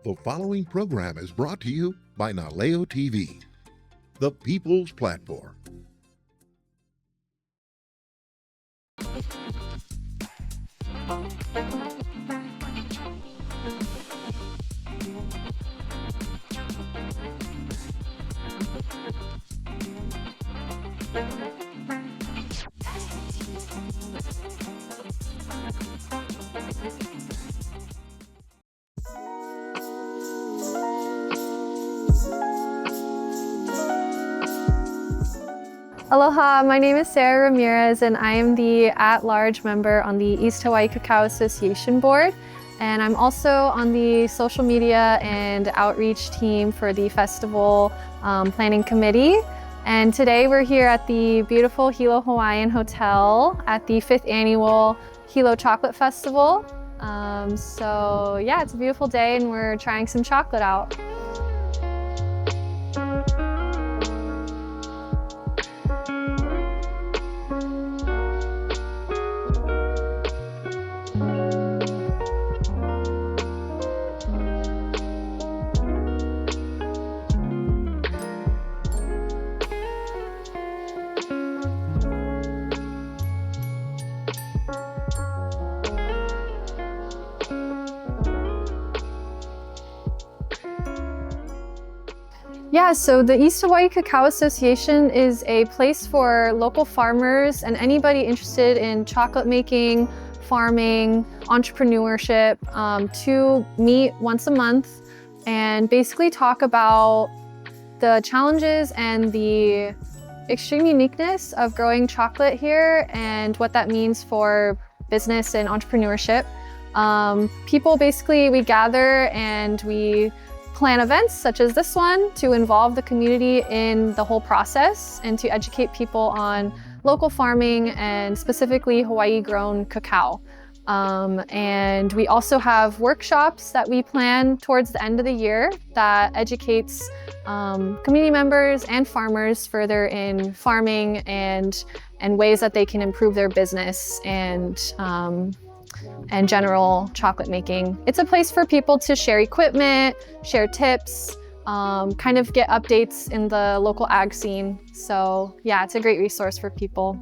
The following program is brought to you by Naleo TV, the People's Platform. Aloha, my name is Sarah Ramirez and I am the at-large member on the East Hawaiʻi Cacao Association board, and I'm also on the social media and outreach team for the festival planning committee. And today we're here at the beautiful Hilo Hawaiian Hotel at the 5th Annual Hilo Chocolate Festival. So yeah, it's a beautiful day and we're trying some chocolate out. Yeah, so the East Hawaiʻi Cacao Association is a place for local farmers and anybody interested in chocolate making, farming, entrepreneurship to meet once a month and basically talk about the challenges and the extreme uniqueness of growing chocolate here and what that means for business and entrepreneurship. We gather and we plan events such as this one to involve the community in the whole process and to educate people on local farming and specifically Hawaii-grown cacao. And we also have workshops that we plan towards the end of the year that educates community members and farmers further in farming and ways that they can improve their business and general chocolate making. It's a place for people to share equipment, share tips, kind of get updates in the local ag scene. So yeah, it's a great resource for people.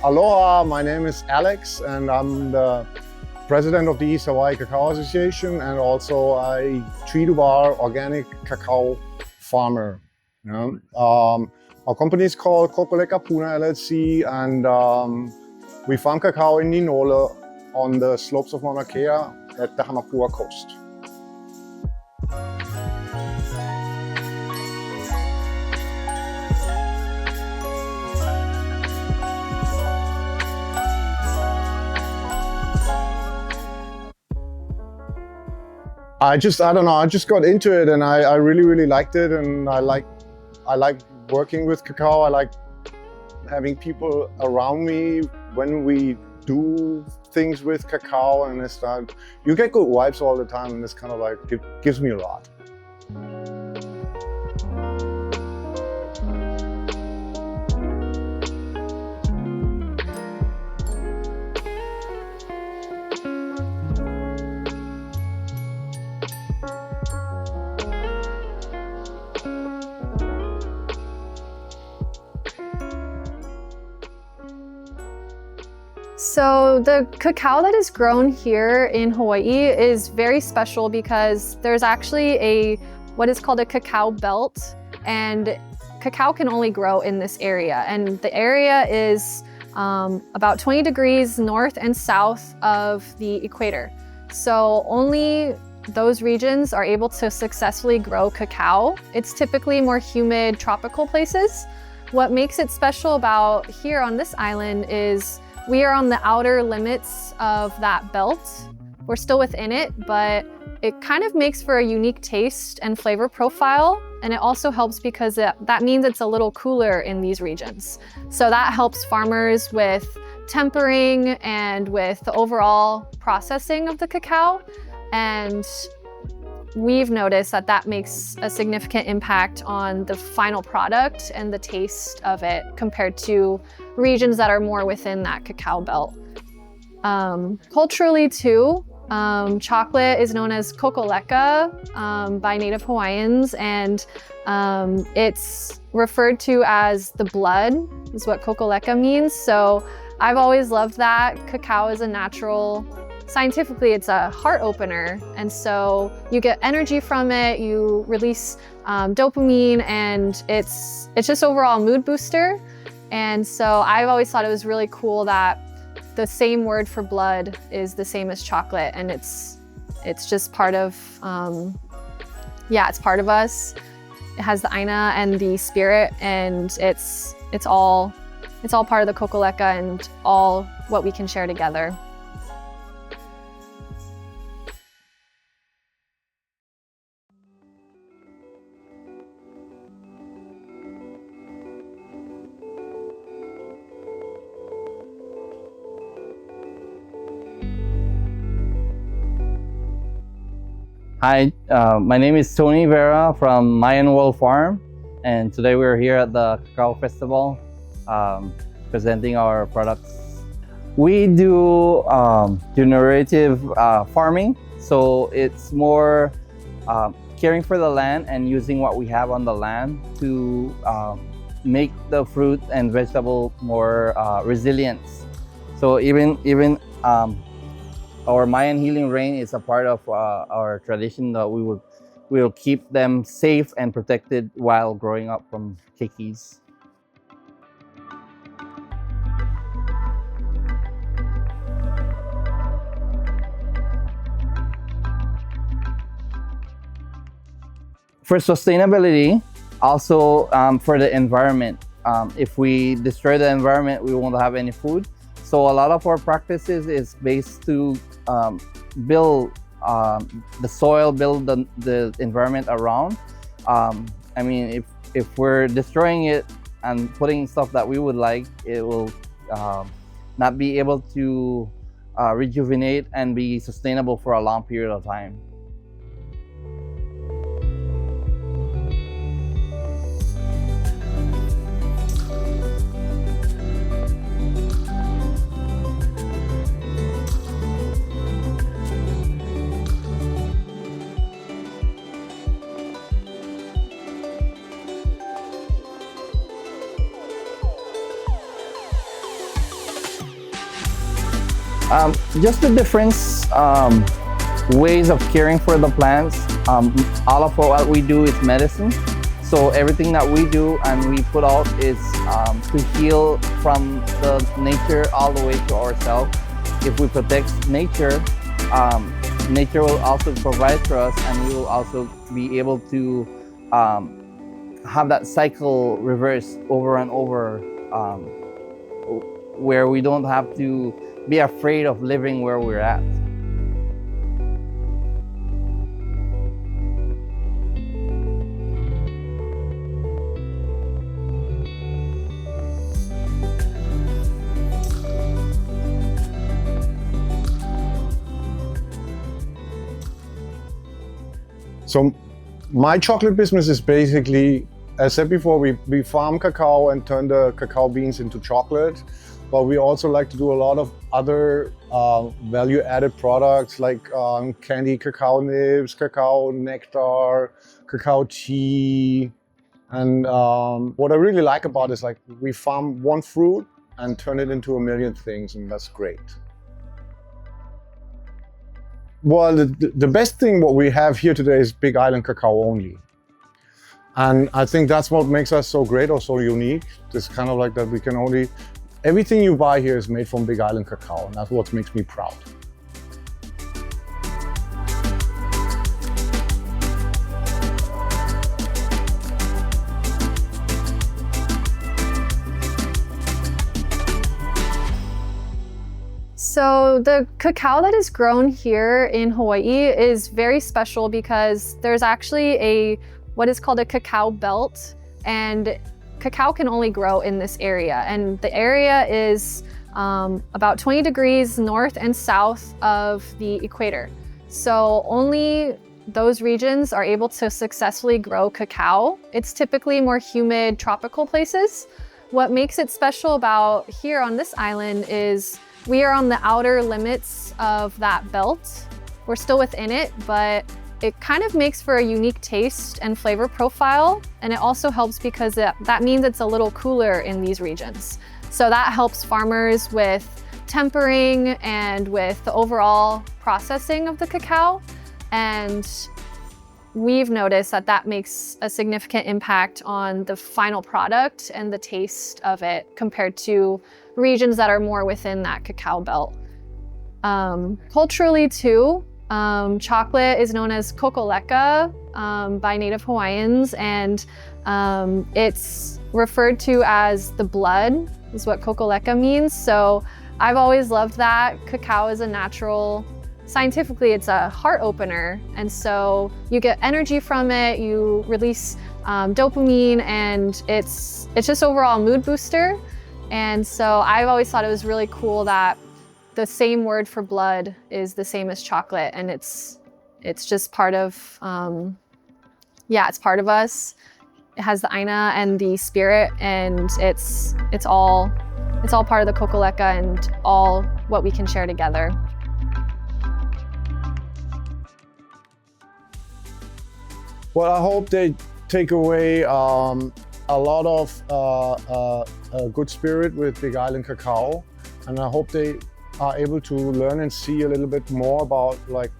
Aloha, my name is Alex and I'm the president of the East Hawaiʻi Cacao Association and also a tree-to-bar organic cacao farmer. Our company is called Kokoleka Puna LLC and we farm cacao in Ninola on the slopes of Mauna Kea at the Hamakua coast. I just got into it and I really liked it, and I like working with cacao. I like having people around me when we do things with cacao, and you get good vibes all the time, and it's kind of like, it gives me a lot. So the cacao that is grown here in Hawaii is very special because there's actually what is called a cacao belt, and cacao can only grow in this area. And the area is about 20 degrees north and south of the equator. So only those regions are able to successfully grow cacao. It's typically more humid tropical places. What makes it special about here on this island is We are on the outer limits of that belt. We're still within it, but it kind of makes for a unique taste and flavor profile. And it also helps because that means it's a little cooler in these regions. So that helps farmers with tempering and with the overall processing of the cacao. And we've noticed that that makes a significant impact on the final product and the taste of it compared to regions that are more within that cacao belt. Culturally too, chocolate is known as kokoleka by Native Hawaiians, and it's referred to as the blood, is what kokoleka means. So I've always loved that. Cacao is a natural, scientifically it's a heart opener, and so you get energy from it, you release dopamine, and it's just overall a mood booster. And so I've always thought it was really cool that the same word for blood is the same as chocolate, and it's just part of, it's part of us. It has the aina and the spirit, and it's all part of the kokoleka and all what we can share together. Hi, my name is Tony Vera from My Annuel farm, and today we're here at the Cacao Festival presenting our products. We do generative farming, so it's more caring for the land and using what we have on the land to make the fruit and vegetable more resilient. So even our Mayan healing rain is a part of our tradition that we will keep them safe and protected while growing up from keikis. For sustainability, also for the environment. If we destroy the environment, we won't have any food. So a lot of our practices is based to build the soil, build the environment around. I mean, if we're destroying it and putting stuff that we would like, it will not be able to rejuvenate and be sustainable for a long period of time. Just the different ways of caring for the plants. All of what we do is medicine. So everything that we do and we put out is to heal from the nature all the way to ourselves. If we protect nature, nature will also provide for us, and we will also be able to have that cycle reversed over and over, where we don't have to be afraid of living where we're at. So my chocolate business is basically, as I said before, we farm cacao and turn the cacao beans into chocolate. But we also like to do a lot of other value-added products like candy cacao nibs, cacao nectar, cacao tea. And what I really like about it is, like, we farm one fruit and turn it into a million things, and that's great. Well, the best thing what we have here today is Big Island cacao only. And I think that's what makes us so great or so unique. It's kind of like that we can only, everything you buy here is made from Big Island cacao, and that's what makes me proud. So the cacao that is grown here in Hawaii is very special because there's actually what is called a cacao belt, and cacao can only grow in this area. And the area is about 20 degrees north and south of the equator. So only those regions are able to successfully grow cacao. It's typically more humid tropical places. What makes it special about here on this island is we are on the outer limits of that belt. We're still within it, but it kind of makes for a unique taste and flavor profile. And it also helps because that means it's a little cooler in these regions. So that helps farmers with tempering and with the overall processing of the cacao. And we've noticed that that makes a significant impact on the final product and the taste of it compared to regions that are more within that cacao belt. Culturally too, chocolate is known as kokoleka by Native Hawaiians, and it's referred to as the blood, is what kokoleka means. So I've always loved that. Cacao is a natural, scientifically it's a heart opener, and so you get energy from it, you release dopamine, and it's just overall a mood booster. And so I've always thought it was really cool that the same word for blood is the same as chocolate, and it's just part of, it's part of us. It has the aina and the spirit, and it's all part of the kokoleka and all what we can share together. Well, I hope they take away a lot of good spirit with Big Island cacao, and I hope they are able to learn and see a little bit more about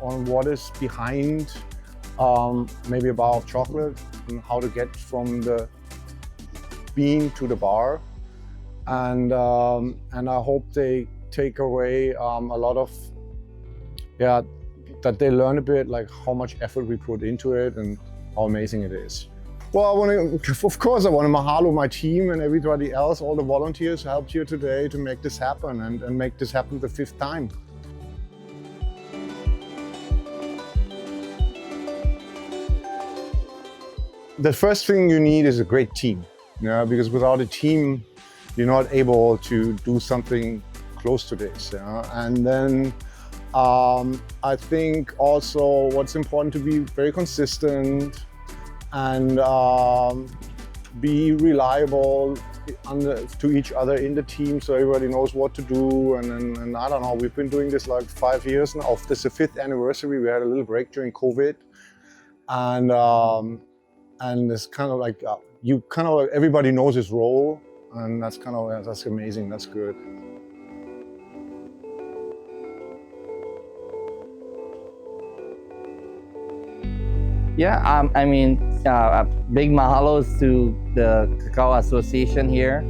on what is behind, maybe about chocolate and how to get from the bean to the bar, and I hope they take away a lot of that they learn a bit how much effort we put into it and how amazing it is. Well, of course I want to mahalo my team and everybody else, all the volunteers who helped here today to make this happen and make this happen the 5th time. The first thing you need is a great team, because without a team, you're not able to do something close to this. And then I think also what's important to be very consistent and be reliable to each other in the team, so everybody knows what to do. And I don't know, we've been doing this 5 years now. This is the 5th anniversary. We had a little break during COVID, and it's kind of everybody knows his role, and that's that's amazing. That's good. Yeah, big mahalos to the Cacao Association here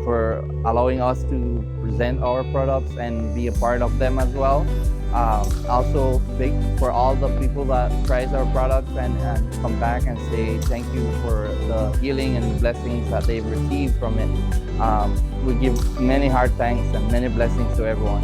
for allowing us to present our products and be a part of them as well. Also big for all the people that tries our products and come back and say thank you for the healing and blessings that they've received from it. We give many heart thanks and many blessings to everyone.